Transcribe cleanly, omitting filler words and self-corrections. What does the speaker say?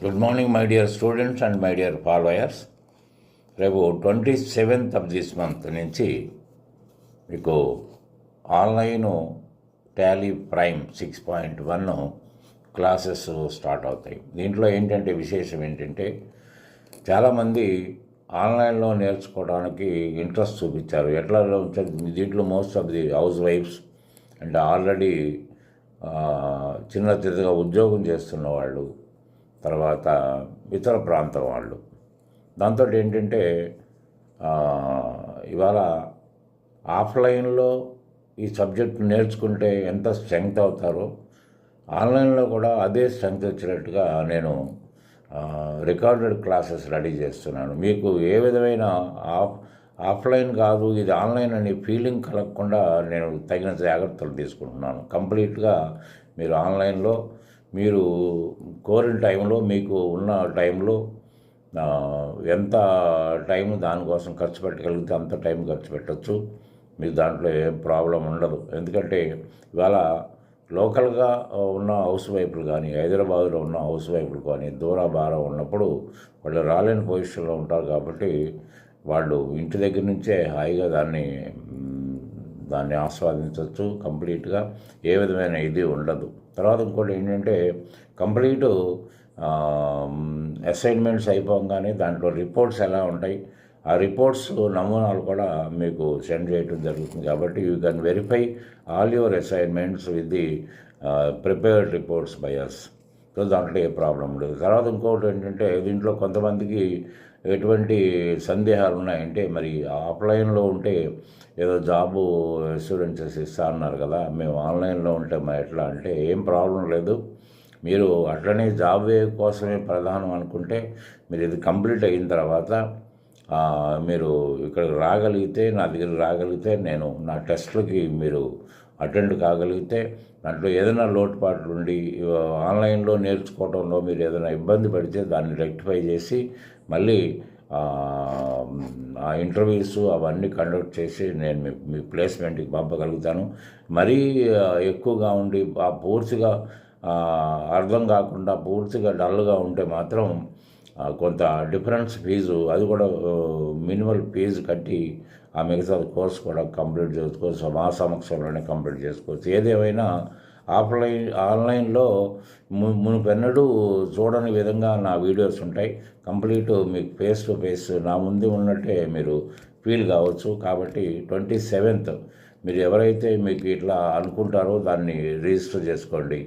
Good morning, my dear students and my dear followers. రేపు 27th of this month నుంచి మీకు online Tally prime 6.1 classes start అవుతాయి. దీంట్లో ఏంటంటే విశేషం ఏంటంటే చాలామంది ఆన్లైన్లో నేర్చుకోవడానికి ఇంట్రెస్ట్ చూపించారు. ఎట్లా దీంట్లో మోస్ట్ ఆఫ్ ది హౌస్ వైఫ్స్ అండ్ ఆల్రెడీ చిన్న చిన్నగా ఉద్యోగం చేస్తున్న వాళ్ళు, తర్వాత ఇతర ప్రాంతం వాళ్ళు. దాంతో ఏంటంటే ఇవాళ ఆఫ్లైన్లో ఈ సబ్జెక్ట్ నేర్చుకుంటే ఎంత స్ట్రెంగ్త్ అవుతారో ఆన్లైన్లో కూడా అదే స్ట్రెంగ్త్ వచ్చినట్టుగా నేను రికార్డెడ్ క్లాసెస్ రెడీ చేస్తున్నాను. మీకు ఏ విధమైన ఆఫ్లైన్ కాదు ఇది ఆన్లైన్ అనే ఫీలింగ్ కలగకుండా నేను తగిన జాగ్రత్తలు తీసుకుంటున్నాను. కంప్లీట్గా మీరు ఆన్లైన్లో మీరు కోరిన టైంలో మీకు ఉన్న టైంలో ఎంత టైం దానికోసం ఖర్చు పెట్టగలిగితే అంత టైం ఖర్చు పెట్టచ్చు. మీకు దాంట్లో ఏం ప్రాబ్లం ఉండదు. ఎందుకంటే ఇవాళ లోకల్గా ఉన్న హౌస్ వైఫ్లు కానీ, హైదరాబాదులో ఉన్న హౌస్ వైఫ్లు కానీ దూర ఉన్నప్పుడు వాళ్ళు రాలేని పొజిషన్లో ఉంటారు. కాబట్టి వాళ్ళు ఇంటి దగ్గర నుంచే హాయిగా దాన్ని ఆస్వాదించవచ్చు. కంప్లీట్గా ఏ విధమైన ఇది ఉండదు. తర్వాత ఇంకోటి ఏంటంటే కంప్లీట్ అసైన్మెంట్స్ అయిపోగానే దాంట్లో రిపోర్ట్స్ ఎలా ఉంటాయి, ఆ రిపోర్ట్స్ నమూనాలు కూడా మీకు సెండ్ చేయడం జరుగుతుంది. కాబట్టి you can verify all your assignments with the prepared reports by us. So దాంట్లో ఏ ప్రాబ్లం ఉండదు. తర్వాత ఇంకొకటి ఏంటంటే దీంట్లో కొంతమందికి ఎటువంటి సందేహాలు ఉన్నాయంటే, మరి ఆఫ్లైన్లో ఉంటే ఏదో జాబు అష్యూరెన్సెస్ ఇస్తా అన్నారు కదా, మేము ఆన్లైన్లో ఉంటే మరి ఎట్లా అంటే ఏం ప్రాబ్లం లేదు. మీరు అట్లనే జాబ్ కోసమే ప్రధానం అనుకుంటే మీరు ఇది కంప్లీట్ అయిన తర్వాత మీరు ఇక్కడికి రాగలిగితే, నా దగ్గర రాగలిగితే, నేను నా టెస్ట్లకి మీరు అటెండ్ కాగలిగితే, దాంట్లో ఏదైనా లోటుపాట్లు ఉండి ఆన్లైన్లో నేర్చుకోవడంలో మీరు ఏదైనా ఇబ్బంది పడితే దాన్ని రెక్టిఫై చేసి మళ్ళీ ఆ ఇంటర్వ్యూస్ అవన్నీ కండక్ట్ చేసి నేను మీ ప్లేస్మెంట్కి పంపగలుగుతాను. మరీ ఎక్కువగా ఉండి పూర్తిగా అర్థం కాకుండా పూర్తిగా డల్గా ఉంటే మాత్రం కొంత డిఫరెన్స్ ఫీజు, అది కూడా మినిమల్ ఫీజు కట్టి ఆ మిగతా కోర్స్ కూడా కంప్లీట్ చేసుకోవచ్చు. మా సమక్షంలోనే కంప్లీట్ చేసుకోవచ్చు. ఏదేమైనా ఆన్లైన్లో మునుపెన్నడూ చూడని విధంగా నా వీడియోస్ ఉంటాయి. కంప్లీట్ మీకు ఫేస్ టు ఫేస్ నా ముందు ఉన్నట్టే మీరు ఫీల్ కావచ్చు. కాబట్టి 27th మీరు ఎవరైతే మీకు ఇట్లా అనుకుంటారో దాన్ని రిజిస్టర్ చేసుకోండి.